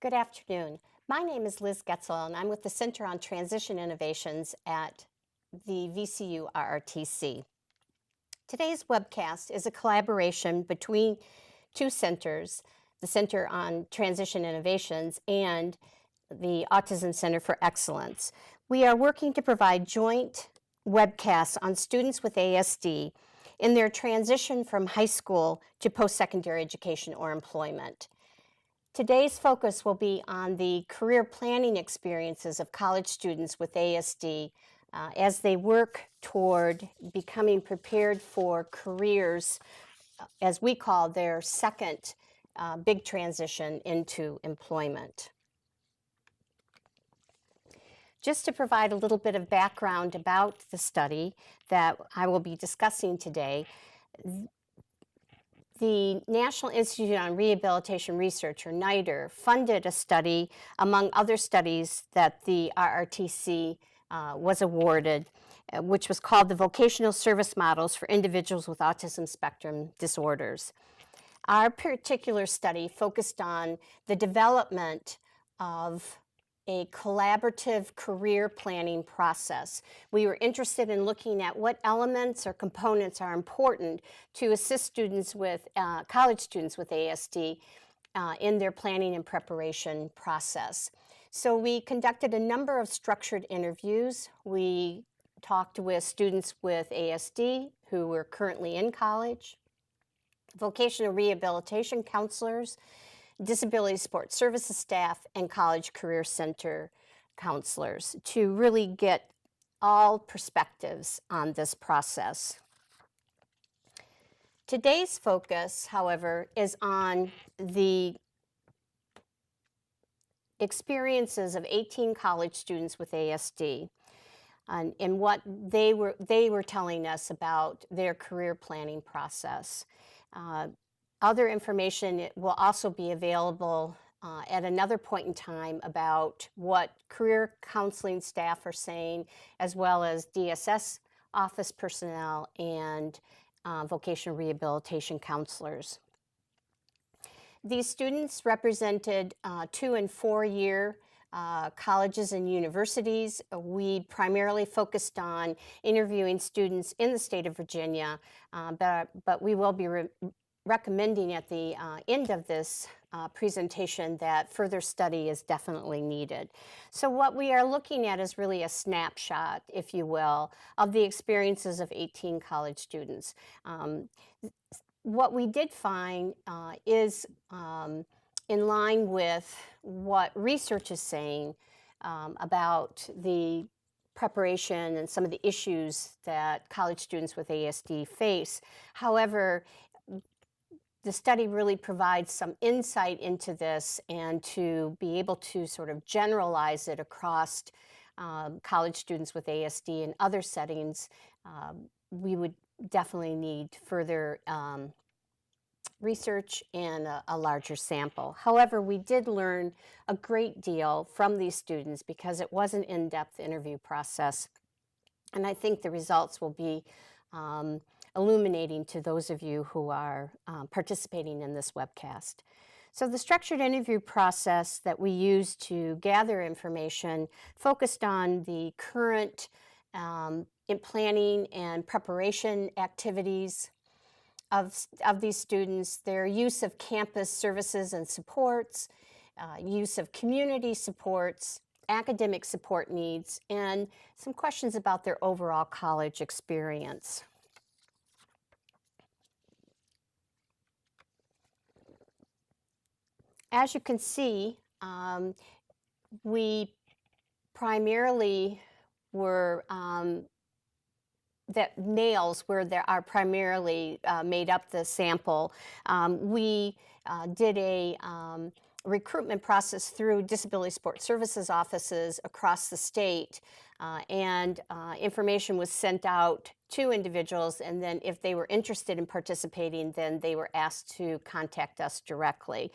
Good afternoon. My name is Liz Getzel, and I'm with the Center on Transition Innovations at the VCU RRTC. Today's webcast is a collaboration between two centers, the Center on Transition Innovations and the Autism Center for Excellence. We are working to provide joint webcasts on students with ASD in their transition from high school to post-secondary education or employment. Today's focus will be on the career planning experiences of college students with ASD as they work toward becoming prepared for careers, as we call their second big transition into employment. Just to provide a little bit of background about the study that I will be discussing today, the National Institute on Rehabilitation Research, or NIDR, funded a study, among other studies that the RRTC was awarded, which was called the Vocational Service Models for Individuals with Autism Spectrum Disorders. Our particular study focused on the development of a collaborative career planning process. We were interested in looking at what elements or components are important to assist students with, college students with ASD in their planning and preparation process. So we conducted a number of structured interviews. We talked with students with ASD who were currently in college, vocational rehabilitation counselors, disability support services staff, and college career center counselors to really get all perspectives on this process. Today's focus, however, is on the experiences of 18 college students with ASD and what they were telling us about their career planning process. Other information will also be available at another point in time about what career counseling staff are saying, as well as DSS office personnel and vocational rehabilitation counselors. These students represented 2- and 4-year colleges and universities. We primarily focused on interviewing students in the state of Virginia, but we will be recommending at the end of this presentation that further study is definitely needed. So what we are looking at is really a snapshot, if you will, of the experiences of 18 college students. What we did find is in line with what research is saying about the preparation and some of the issues that college students with ASD face. However, the study really provides some insight into this, and to be able to sort of generalize it across college students with ASD and other settings, we would definitely need further research and a larger sample. However, we did learn a great deal from these students because it was an in-depth interview process, and I think the results will be illuminating to those of you who are participating in this webcast. So the structured interview process that we used to gather information focused on the current in planning and preparation activities of these students, their use of campus services and supports, use of community supports, academic support needs, and some questions about their overall college experience. As you can see, we primarily were that males are primarily made up the sample. We did a recruitment process through disability support services offices across the state, and information was sent out to individuals, and then if they were interested in participating, then they were asked to contact us directly.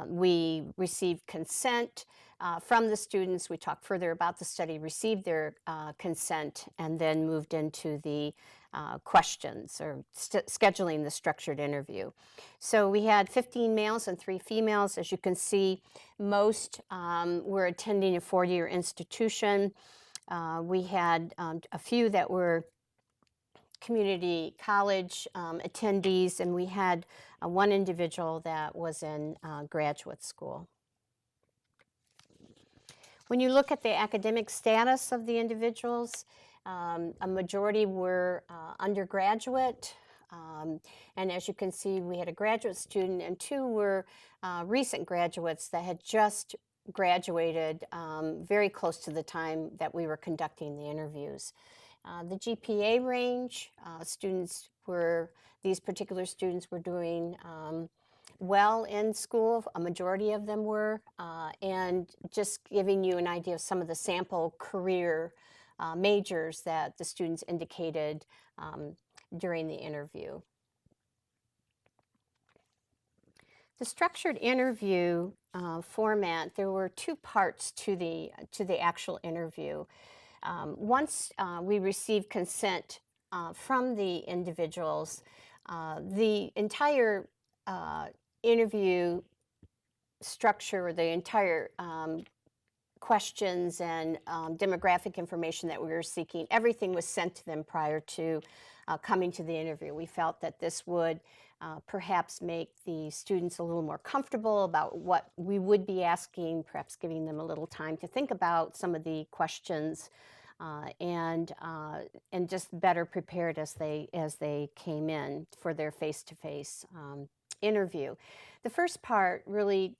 We received consent from the students. We talked further about the study, received their consent, and then moved into the questions or scheduling the structured interview. So we had 15 males and 3 females. As you can see, most were attending a 4-year institution. We had a few that were community college attendees, and we had one individual that was in graduate school. When you look at the academic status of the individuals, a majority were undergraduate, and as you can see, we had a graduate student and 2 were recent graduates that had just graduated very close to the time that we were conducting the interviews. The GPA range, these particular students were doing well in school, a majority of them were, and just giving you an idea of some of the sample career majors that the students indicated during the interview. The structured interview format, there were 2 parts to the actual interview. Once we received consent from the individuals, the entire interview structure, or the entire questions and demographic information that we were seeking, everything was sent to them prior to coming to the interview. We felt that this would perhaps make the students a little more comfortable about what we would be asking, perhaps giving them a little time to think about some of the questions, and just better prepared as they came in for their face-to-face interview. The first part really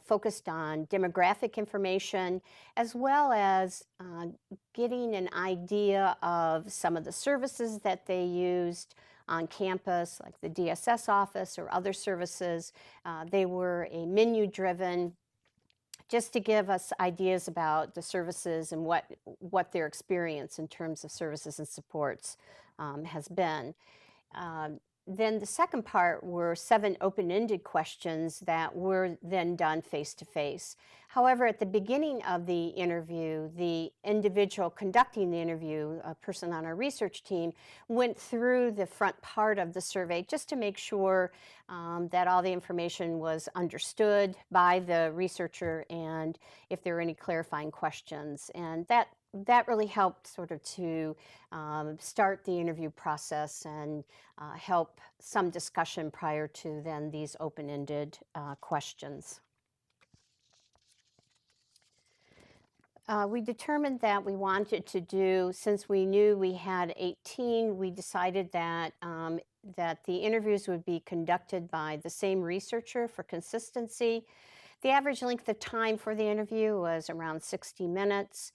focused on demographic information, as well as getting an idea of some of the services that they used on campus, like the DSS office or other services. They were a menu-driven, just to give us ideas about the services and what their experience in terms of services and supports has been. Then the second part were 7 open-ended questions that were then done face-to-face. However, at the beginning of the interview, the individual conducting the interview, a person on our research team, went through the front part of the survey just to make sure that all the information was understood by the researcher and if there were any clarifying questions. And that really helped sort of to start the interview process and help some discussion prior to then these open-ended questions. We determined that we wanted to do, since we knew we had 18, we decided that that the interviews would be conducted by the same researcher for consistency. The average length of time for the interview was around 60 minutes.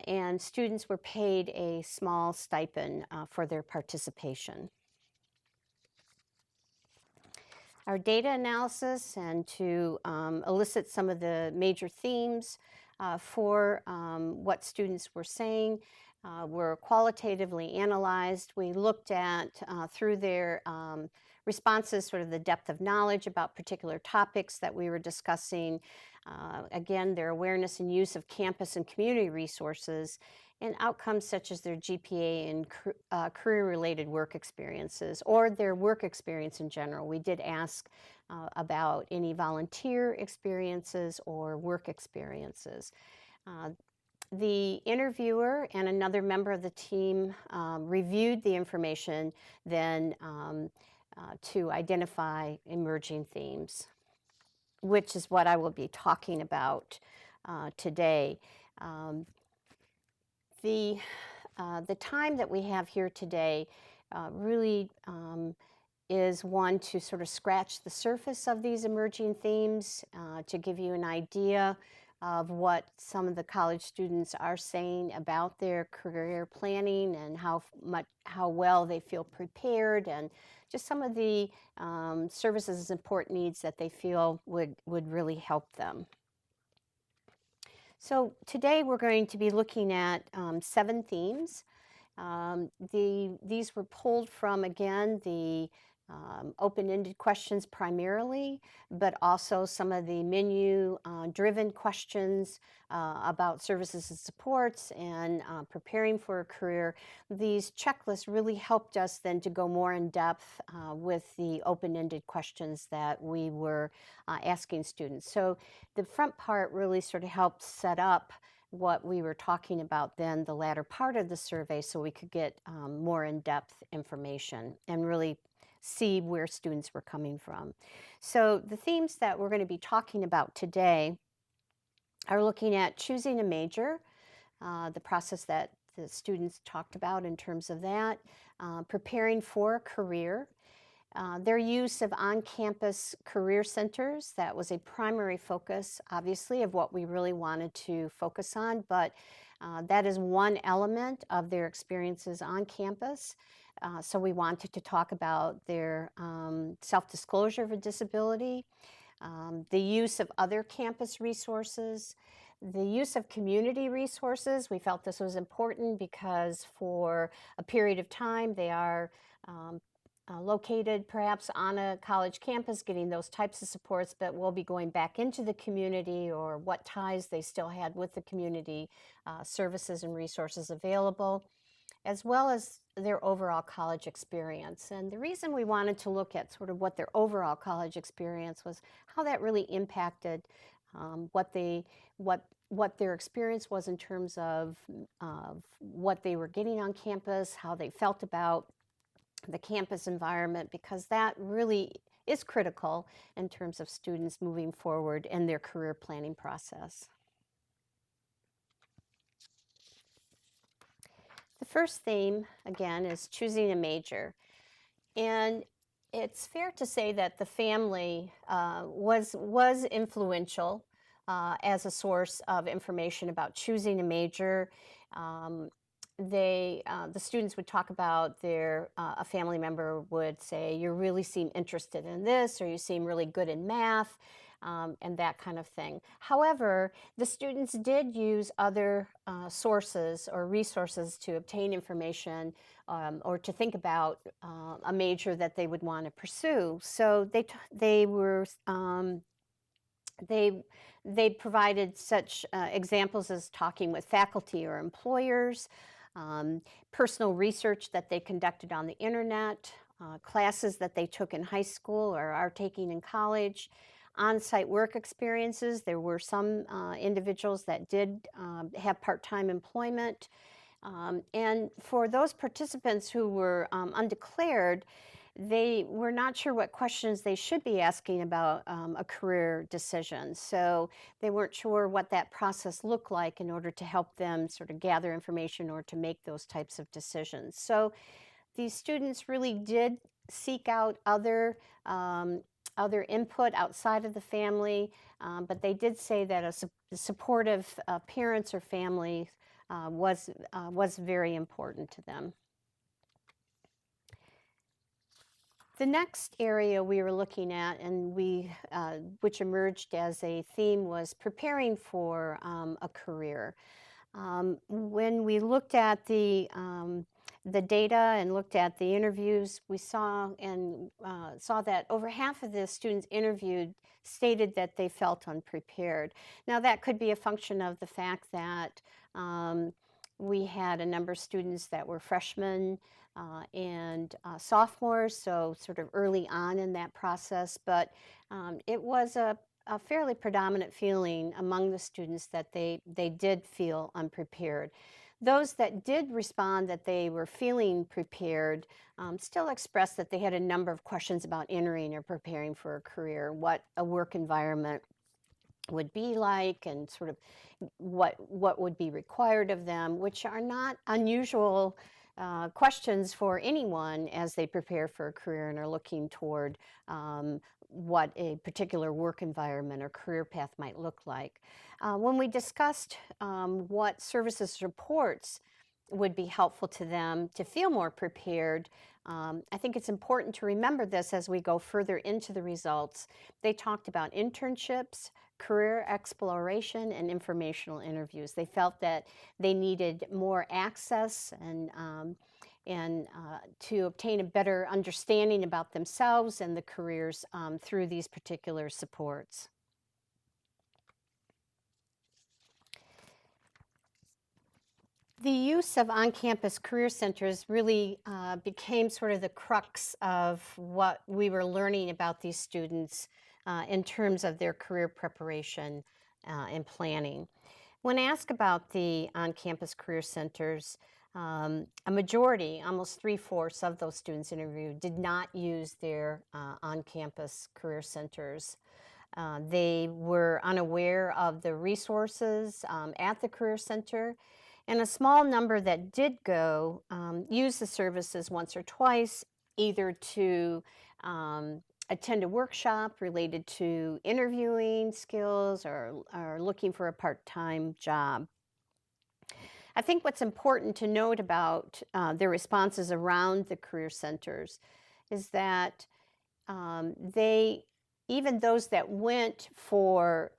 And students were paid a small stipend for their participation. Our data analysis, and to elicit some of the major themes for what students were saying, were qualitatively analyzed. We looked at, through their responses, sort of the depth of knowledge about particular topics that we were discussing. Again, their awareness and use of campus and community resources, and outcomes such as their GPA and career-related work experiences, or their work experience in general. We did ask about any volunteer experiences or work experiences. The interviewer and another member of the team reviewed the information then to identify emerging themes, which is what I will be talking about today. The time that we have here today really is one to sort of scratch the surface of these emerging themes, to give you an idea of what some of the college students are saying about their career planning and how well they feel prepared, and just some of the services and support needs that they feel would really help them. So today we're going to be looking at 7 themes. These were pulled from, again, the open-ended questions primarily, but also some of the menu-driven questions about services and supports and preparing for a career. These checklists really helped us then to go more in depth with the open-ended questions that we were asking students. So the front part really sort of helped set up what we were talking about then, the latter part of the survey, so we could get more in-depth information and really see where students were coming from. So the themes that we're going to be talking about today are looking at choosing a major, the process that the students talked about in terms of that, preparing for a career, their use of on-campus career centers. That was a primary focus, obviously, of what we really wanted to focus on, but that is one element of their experiences on campus. So we wanted to talk about their self-disclosure of a disability, the use of other campus resources, the use of community resources. We felt this was important because for a period of time they are located perhaps on a college campus getting those types of supports, but will be going back into the community, or what ties they still had with the community services and resources available, as well as their overall college experience. And the reason we wanted to look at sort of what their overall college experience was, how that really impacted what their experience was in terms of what they were getting on campus, how they felt about the campus environment, because that really is critical in terms of students moving forward in their career planning process. The first theme, again, is choosing a major. And it's fair to say that the family was influential as a source of information about choosing a major. The students would talk about a family member would say, you really seem interested in this, or you seem really good in math, and that kind of thing. However, the students did use other sources or resources to obtain information or to think about a major that they would want to pursue. So they provided such examples as talking with faculty or employers, personal research that they conducted on the internet, classes that they took in high school or are taking in college, on-site work experiences. There were some individuals that did have part-time employment. And for those participants who were undeclared, they were not sure what questions they should be asking about a career decision. So they weren't sure what that process looked like in order to help them sort of gather information or to make those types of decisions. So these students really did seek out other input outside of the family, but they did say that a supportive parents or family was very important to them. The next area we were looking at, and which emerged as a theme, was preparing for a career. When we looked at the data and looked at the interviews, we saw that over half of the students interviewed stated that they felt unprepared. Now, that could be a function of the fact that we had a number of students that were freshmen and sophomores, so sort of early on in that process, but it was a fairly predominant feeling among the students that they did feel unprepared. Those that did respond that they were feeling prepared still expressed that they had a number of questions about entering or preparing for a career, what a work environment would be like, and sort of what would be required of them, which are not unusual questions for anyone as they prepare for a career and are looking toward what a particular work environment or career path might look like. When we discussed what services supports would be helpful to them to feel more prepared, I think it's important to remember this as we go further into the results. They talked about internships, career exploration, and informational interviews. They felt that they needed more access and to obtain a better understanding about themselves and the careers through these particular supports. The use of on-campus career centers really became sort of the crux of what we were learning about these students in terms of their career preparation and planning. When asked about the on-campus career centers, a majority, almost 3/4 of those students interviewed, did not use their on-campus career centers. They were unaware of the resources at the career center, and a small number that did go used the services once or twice, either to attend a workshop related to interviewing skills or looking for a part-time job. I think what's important to note about their responses around the career centers is that even those that went for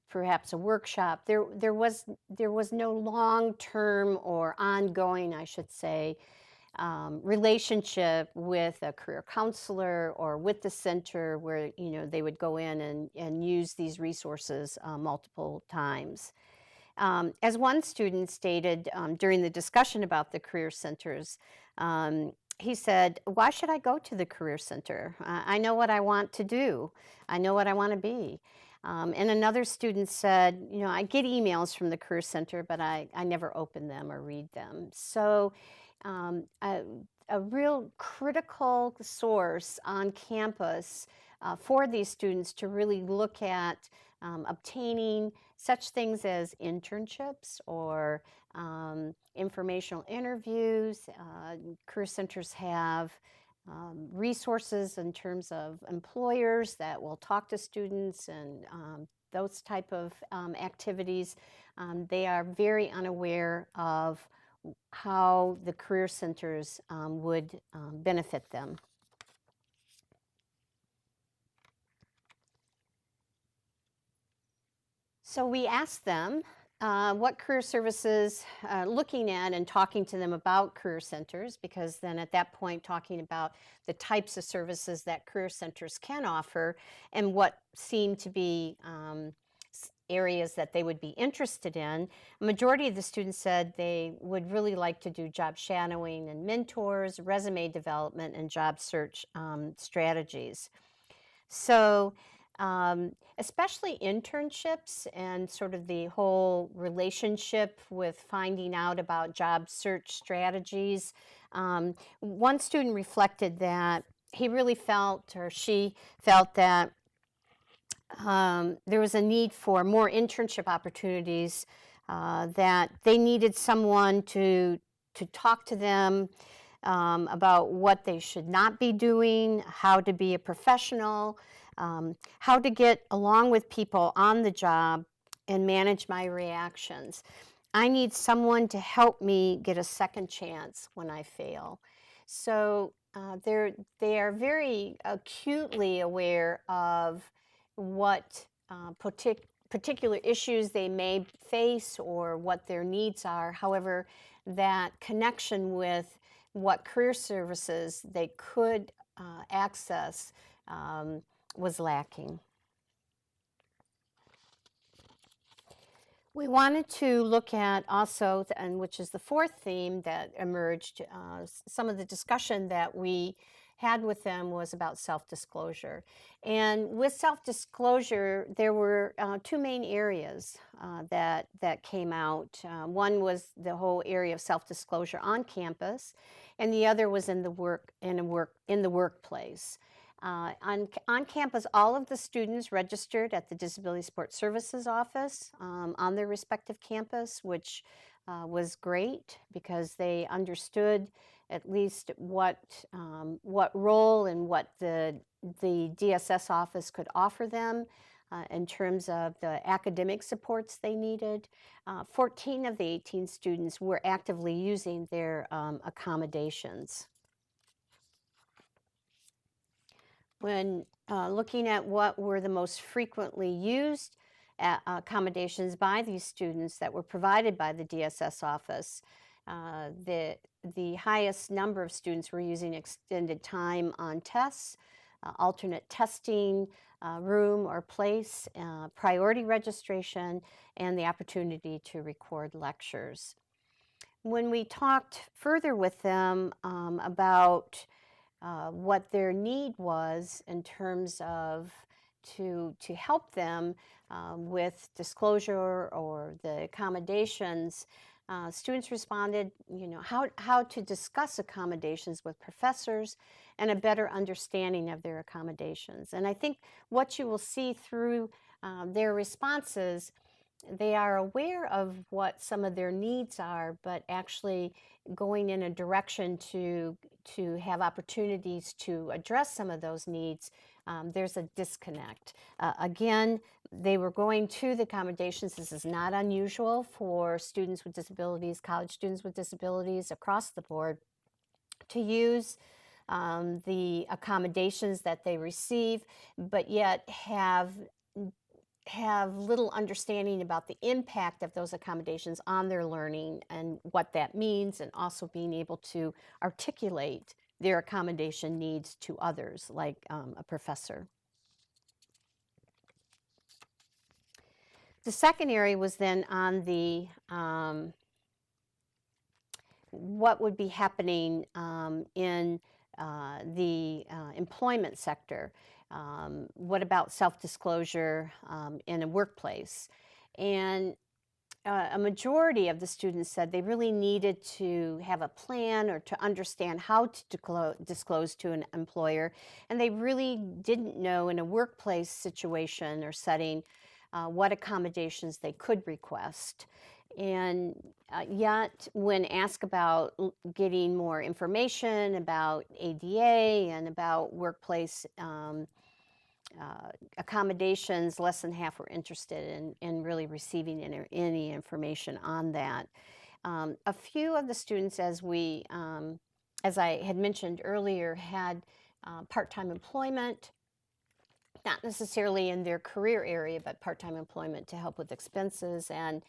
perhaps a workshop, there was no long-term or ongoing, I should say, relationship with a career counselor or with the center where they would go in and use these resources multiple times. As one student stated during the discussion about the career centers, he said, "Why should I go to the career center? I know what I want to do. I know what I want to be." And another student said, "I get emails from the career center, but I never open them or read them." So a real critical source on campus for these students to really look at obtaining such things as internships or informational interviews. Career centers have resources in terms of employers that will talk to students and those type of activities. They are very unaware of how the career centers would benefit them. So we asked them what career services, looking at and talking to them about career centers, because then at that point talking about the types of services that career centers can offer and what seem to be areas that they would be interested in. A majority of the students said they would really like to do job shadowing and mentors, resume development, and job search strategies. So especially internships and sort of the whole relationship with finding out about job search strategies. One student reflected that he really felt, or she felt, that there was a need for more internship opportunities, that they needed someone to talk to them about what they should not be doing, how to be a professional, how to get along with people on the job and manage my reactions. I need someone to help me get a second chance when I fail. So they are very acutely aware of what particular issues they may face or what their needs are. However, that connection with what career services they could access was lacking. We wanted to look at also, and which is the fourth theme that emerged, some of the discussion that we had with them was about self-disclosure. And with self-disclosure, there were two main areas that came out. One was the whole area of self-disclosure on campus, and the other was in the workplace. On campus, all of the students registered at the Disability Support Services office on their respective campus, which was great because they understood at least what role and what the DSS office could offer them in terms of the academic supports they needed. 14 of the 18 students were actively using their accommodations. When looking at what were the most frequently used accommodations by these students that were provided by the DSS office, The highest number of students were using extended time on tests, alternate testing room or place, priority registration, and the opportunity to record lectures. When we talked further with them about what their need was in terms of to help them with disclosure or the accommodations, students responded, how to discuss accommodations with professors and a better understanding of their accommodations. And I think what you will see through their responses, they are aware of what some of their needs are, but actually going in a direction to have opportunities to address some of those needs, there's a disconnect. Again, they were going to the accommodations. This is not unusual for students with disabilities, college students with disabilities across the board, to use the accommodations that they receive, but yet have little understanding about the impact of those accommodations on their learning and what that means, and also being able to articulate their accommodation needs to others, like a professor. The second area was then on the what would be happening in the employment sector. What about self-disclosure in a workplace? And a majority of the students said they really needed to have a plan or to understand how to disclose to an employer, and they really didn't know in a workplace situation or setting what accommodations they could request. And yet, when asked about getting more information about ADA and about workplace accommodations, less than half were interested in really receiving any information on that. A few of the students, as I had mentioned earlier, had part-time employment, not necessarily in their career area, but part-time employment to help with expenses. And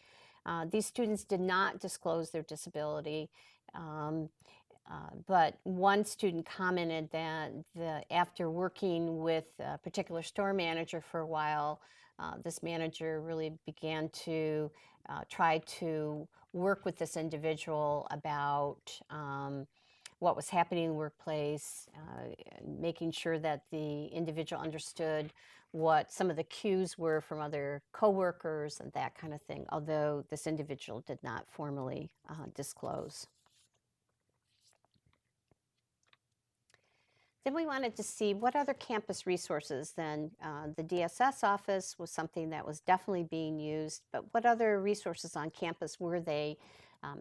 these students did not disclose their disability. But one student commented that after working with a particular store manager for a while, this manager really began to try to work with this individual about what was happening in the workplace, making sure that the individual understood what some of the cues were from other coworkers and that kind of thing, although this individual did not formally disclose. Then we wanted to see what other campus resources. Then the DSS office was something that was definitely being used, but what other resources on campus were they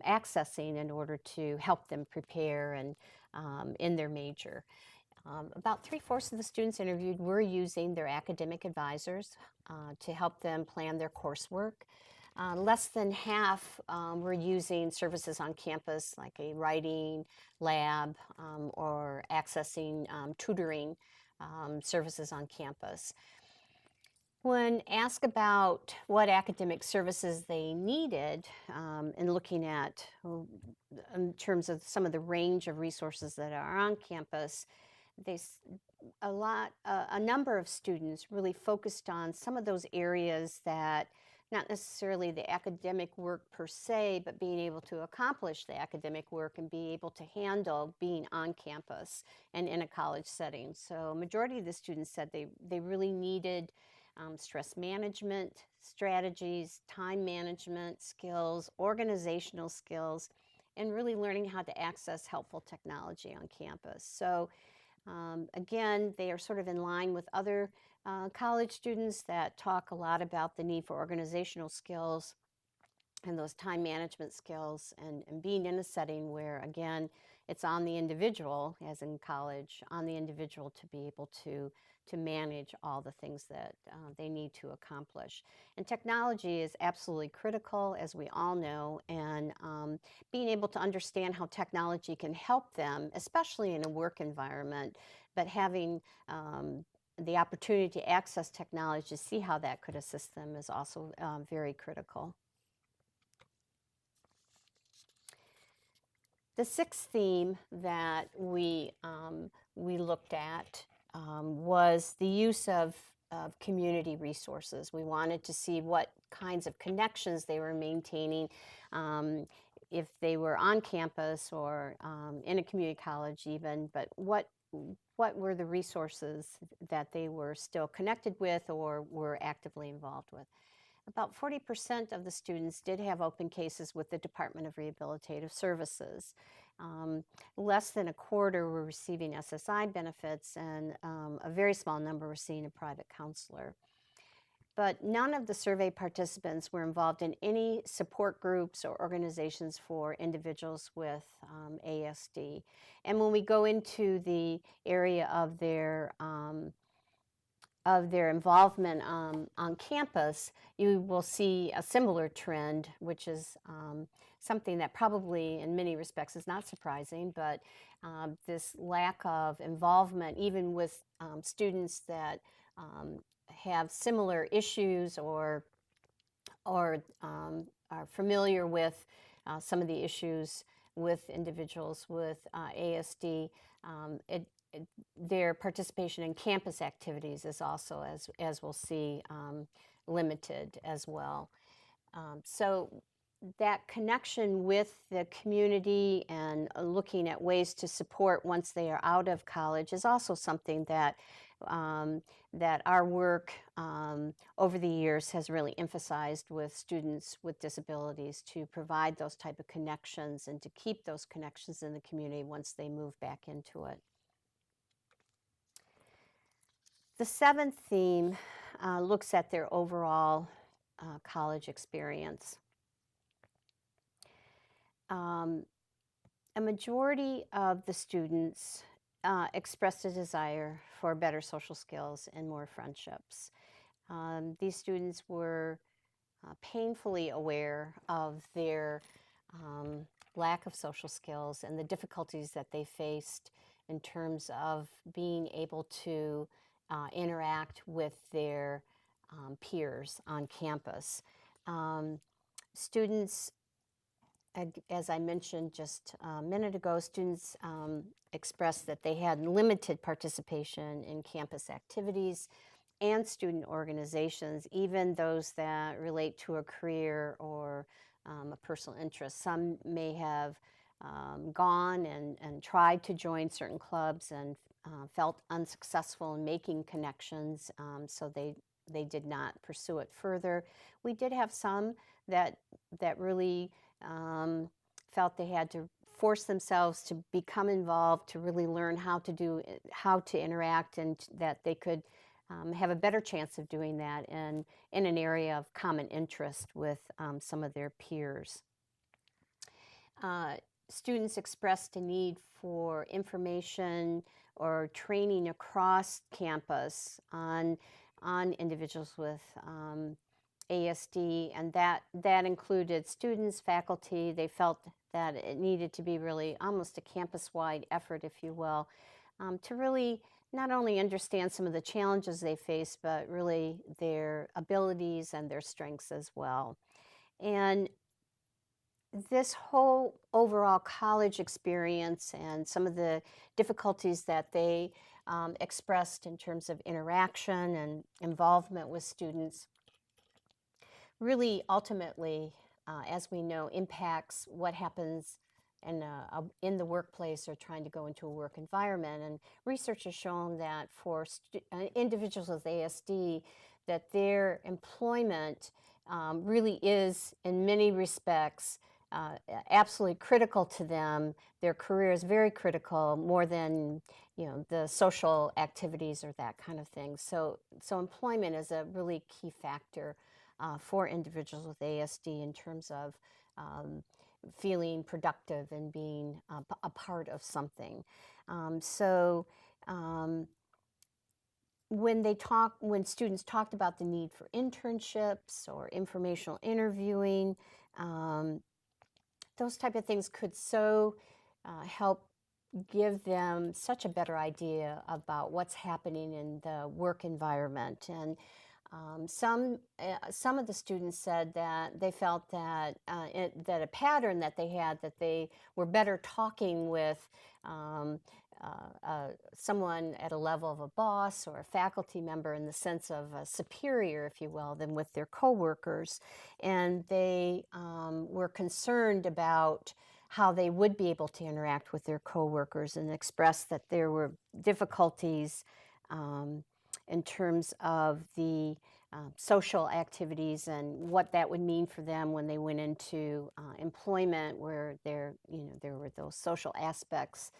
accessing in order to help them prepare and in their major? About 3/4 of the students interviewed were using their academic advisors to help them plan their coursework. Less than half were using services on campus like a writing lab or accessing tutoring services on campus. When asked about what academic services they needed, and looking at in terms of some of the range of resources that are on campus, a number of students really focused on some of those areas that not necessarily the academic work per se, but being able to accomplish the academic work and be able to handle being on campus and in a college setting. So majority of the students said they really needed stress management strategies, time management skills, organizational skills, and really learning how to access helpful technology on campus. So again, they are sort of in line with other college students that talk a lot about the need for organizational skills and those time management skills, and being in a setting where, again, it's on the individual, as in college, on the individual to be able to manage all the things that they need to accomplish. And technology is absolutely critical, as we all know, and being able to understand how technology can help them, especially in a work environment, but having the opportunity to access technology to see how that could assist them is also very critical. The sixth theme that we looked at was the use of community resources. We wanted to see what kinds of connections they were maintaining, um, if they were on campus or in a community college even, but what were the resources that they were still connected with or were actively involved with. About 40% of the students did have open cases with the Department of Rehabilitative Services. Um, Less than a quarter were receiving SSI benefits, and a very small number were seeing a private counselor. But none of the survey participants were involved in any support groups or organizations for individuals with ASD. And when we go into the area of their involvement on campus, you will see a similar trend, which is something that probably in many respects is not surprising, but this lack of involvement, even with students that have similar issues or are familiar with some of the issues with individuals with ASD, their participation in campus activities is also, as we'll see, limited as well. So that connection with the community and looking at ways to support once they are out of college is also something that that our work over the years has really emphasized with students with disabilities, to provide those type of connections and to keep those connections in the community once they move back into it. The seventh theme looks at their overall college experience. A majority of the students expressed a desire for better social skills and more friendships. These students were painfully aware of their lack of social skills and the difficulties that they faced in terms of being able to interact with their peers on campus. Students, as I mentioned just a minute ago, students expressed that they had limited participation in campus activities and student organizations, even those that relate to a career or a personal interest. Some may have gone and tried to join certain clubs and felt unsuccessful in making connections, so they did not pursue it further. We did have some that really felt they had to force themselves to become involved, to really learn how to interact, and that they could have a better chance of doing that in an area of common interest with some of their peers. Students expressed a need for information or training across campus on individuals with ASD, and that included students, faculty. They felt that it needed to be really almost a campus-wide effort, if you will, to really not only understand some of the challenges they face, but really their abilities and their strengths as well. And this whole overall college experience and some of the difficulties that they expressed in terms of interaction and involvement with students really ultimately, as we know, impacts what happens in the workplace or trying to go into a work environment. And research has shown that for individuals with ASD, that their employment really is, in many respects, absolutely critical to them. Their career is very critical, more than the social activities or that kind of thing. So employment is a really key factor for individuals with ASD in terms of feeling productive and being a part of something. When students talked about the need for internships or informational interviewing, those type of things could so help give them such a better idea about what's happening in the work environment. And Some of the students said that they felt that that a pattern that they had, that they were better talking with um, someone at a level of a boss or a faculty member in the sense of a superior, if you will, than with their coworkers, and they were concerned about how they would be able to interact with their coworkers, and expressed that there were difficulties um, in terms of the social activities and what that would mean for them when they went into employment, where there were those social aspects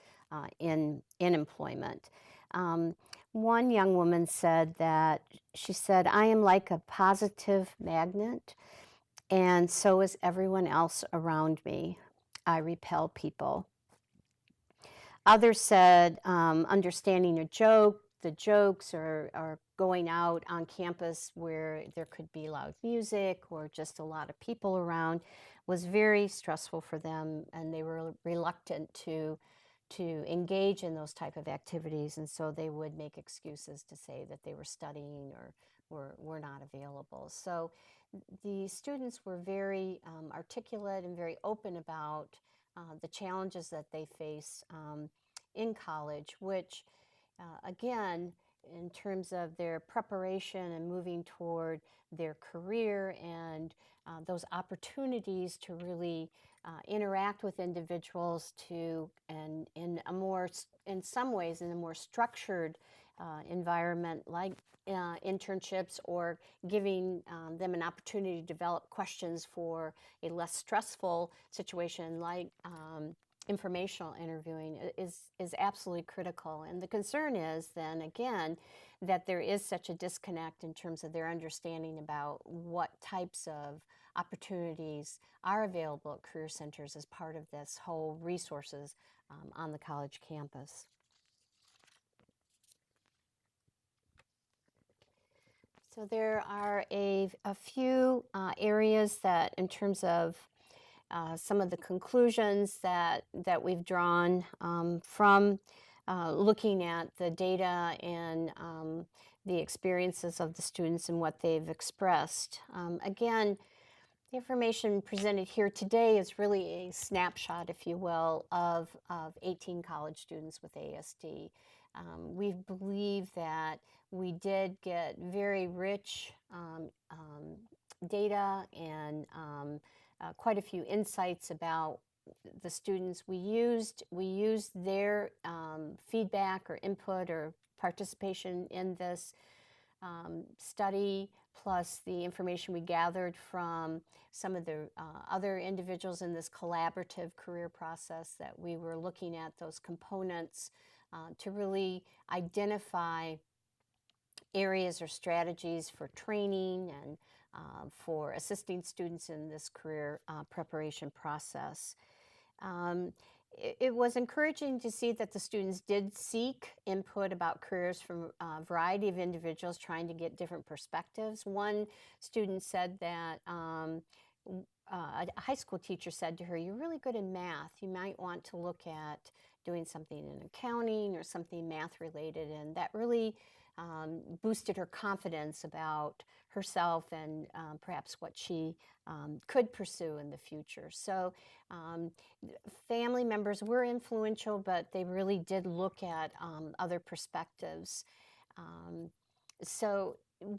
in employment. Um, One young woman said that she said, "I am like a positive magnet, and so is everyone else around me. I repel people." Others said understanding the jokes, or going out on campus where there could be loud music or just a lot of people around was very stressful for them, and they were reluctant to engage in those type of activities, and so they would make excuses to say that they were studying or were not available. So the students were very articulate and very open about the challenges that they face in college, which, again, in terms of their preparation and moving toward their career and those opportunities to really interact with individuals and in some ways, in a more structured environment, like internships, or giving them an opportunity to develop questions for a less stressful situation, like informational interviewing, is absolutely critical. And the concern is then again that there is such a disconnect in terms of their understanding about what types of opportunities are available at career centers as part of this whole resources on the college campus. So there are a few areas that, in terms of some of the conclusions that we've drawn from looking at the data and the experiences of the students and what they've expressed. Again, the information presented here today is really a snapshot, if you will, of 18 college students with ASD. We believe that we did get very rich data and quite a few insights about the students. We used their feedback or input or participation in this study, plus the information we gathered from some of the other individuals in this collaborative career process, that we were looking at those components to really identify areas or strategies for training and for assisting students in this career preparation process. Um, it was encouraging to see that the students did seek input about careers from a variety of individuals trying to get different perspectives. One student said that a high school teacher said to her, "You're really good in math. You might want to look at doing something in accounting or something math related," and that really boosted her confidence about herself and perhaps what she could pursue in the future. So um, family members were influential, but they really did look at other perspectives. Um, so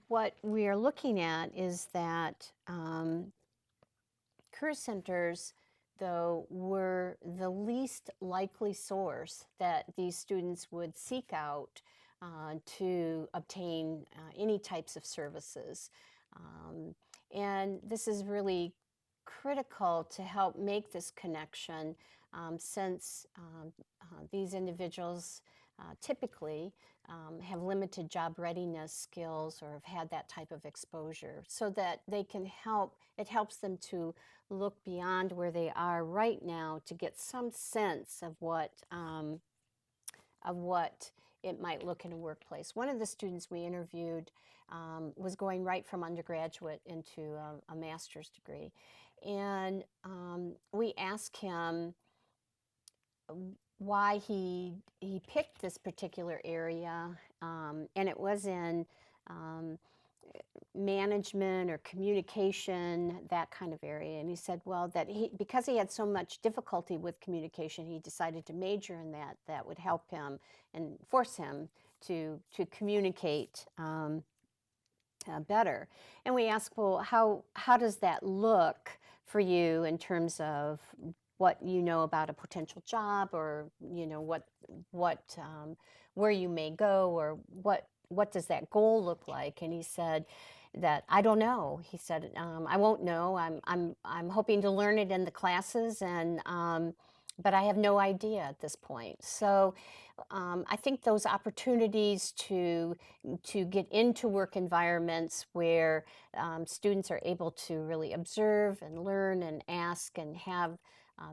what we are looking at is that career centers, though, were the least likely source that these students would seek out to obtain any types of services. Um, and this is really critical to help make this connection, since these individuals typically have limited job readiness skills or have had that type of exposure, so that they can it helps them to look beyond where they are right now to get some sense of what it might look in a workplace. One of the students we interviewed was going right from undergraduate into a master's degree, and we asked him why he picked this particular area, and it was in um, management or communication, that kind of area. And he said, well, that because he had so much difficulty with communication, he decided to major in that. That would help him and force him to communicate better. And we asked, well, how does that look for you in terms of what you know about a potential job, or what where you may go, or what does that goal look like? And he said that, I don't know. He said, I won't know. I'm hoping to learn it in the classes, and but I have no idea at this point. So I think those opportunities to get into work environments where students are able to really observe and learn and ask and have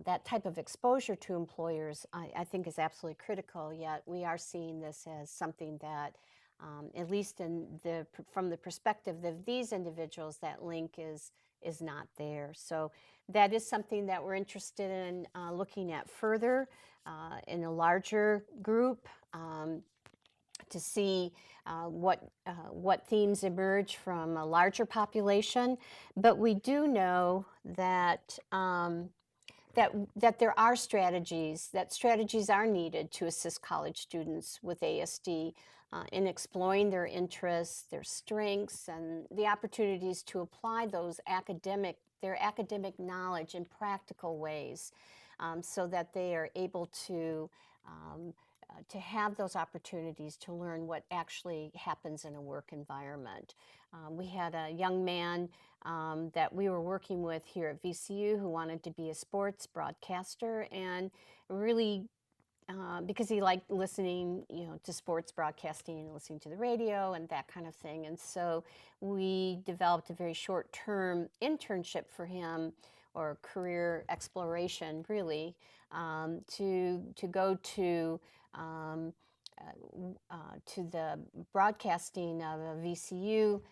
that type of exposure to employers, I think is absolutely critical. Yet we are seeing this as something that, at least from the perspective of these individuals, that link is not there. So that is something that we're interested in looking at further in a larger group, to see what themes emerge from a larger population. But we do know that that there are strategies, are needed to assist college students with ASD in exploring their interests, their strengths, and the opportunities to apply their academic knowledge in practical ways, so that they are able to have those opportunities to learn what actually happens in a work environment. We had a young man that we were working with here at VCU who wanted to be a sports broadcaster, and really because he liked listening, to sports broadcasting and listening to the radio and that kind of thing. And so we developed a very short-term internship for him, or career exploration, really, to go to the broadcasting of a VCU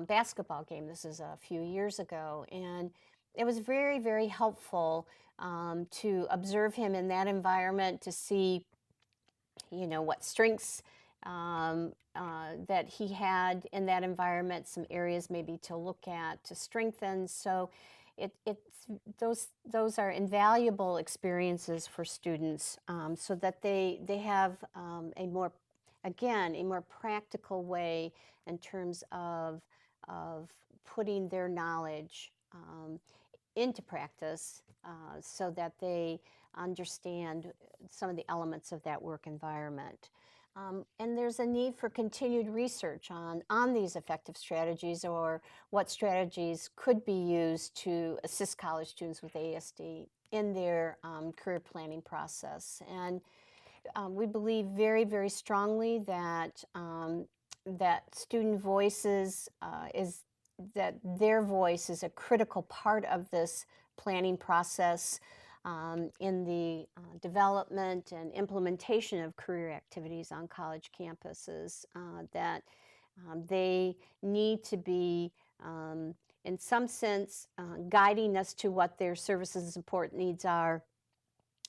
basketball game. This is a few years ago, and it was very, very helpful to observe him in that environment, to see, what strengths that he had in that environment, some areas maybe to look at, to strengthen. So it's those are invaluable experiences for students, so that they have a more practical way in terms of putting their knowledge into practice, so that they understand some of the elements of that work environment. And there's a need for continued research on these effective strategies, or what strategies could be used to assist college students with ASD in their career planning process. And we believe very, very strongly that that student voices that their voice is a critical part of this planning process, in the development and implementation of career activities on college campuses, that they need to be, in some sense, guiding us to what their services and support needs are,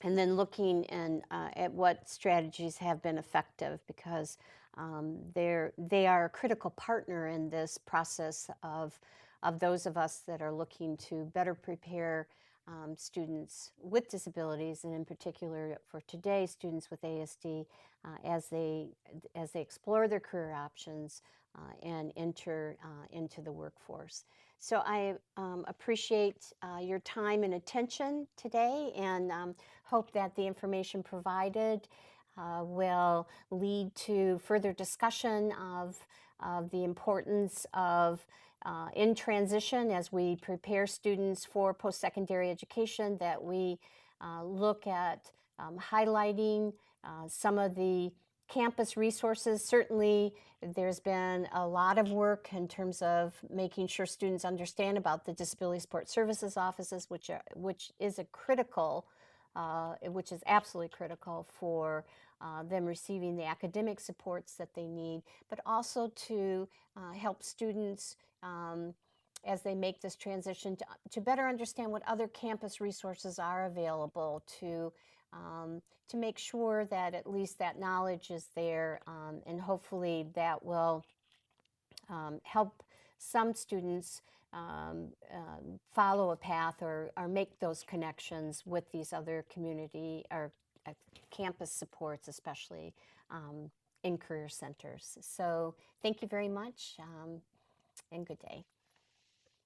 and then looking at what strategies have been effective, because they are a critical partner in this process of those of us that are looking to better prepare students with disabilities, and in particular for today, students with ASD, as they explore their career options and enter into the workforce. So I appreciate your time and attention today, and hope that the information provided will lead to further discussion of the importance of in transition, as we prepare students for post-secondary education, that we look at highlighting some of the campus resources. Certainly, there's been a lot of work in terms of making sure students understand about the Disability Support Services offices, which is absolutely critical for them receiving the academic supports that they need, but also to help students as they make this transition to better understand what other campus resources are available, to make sure that at least that knowledge is there, and hopefully that will help some students follow a path or make those connections with these other community or campus supports, especially in career centers. So thank you very much, and good day.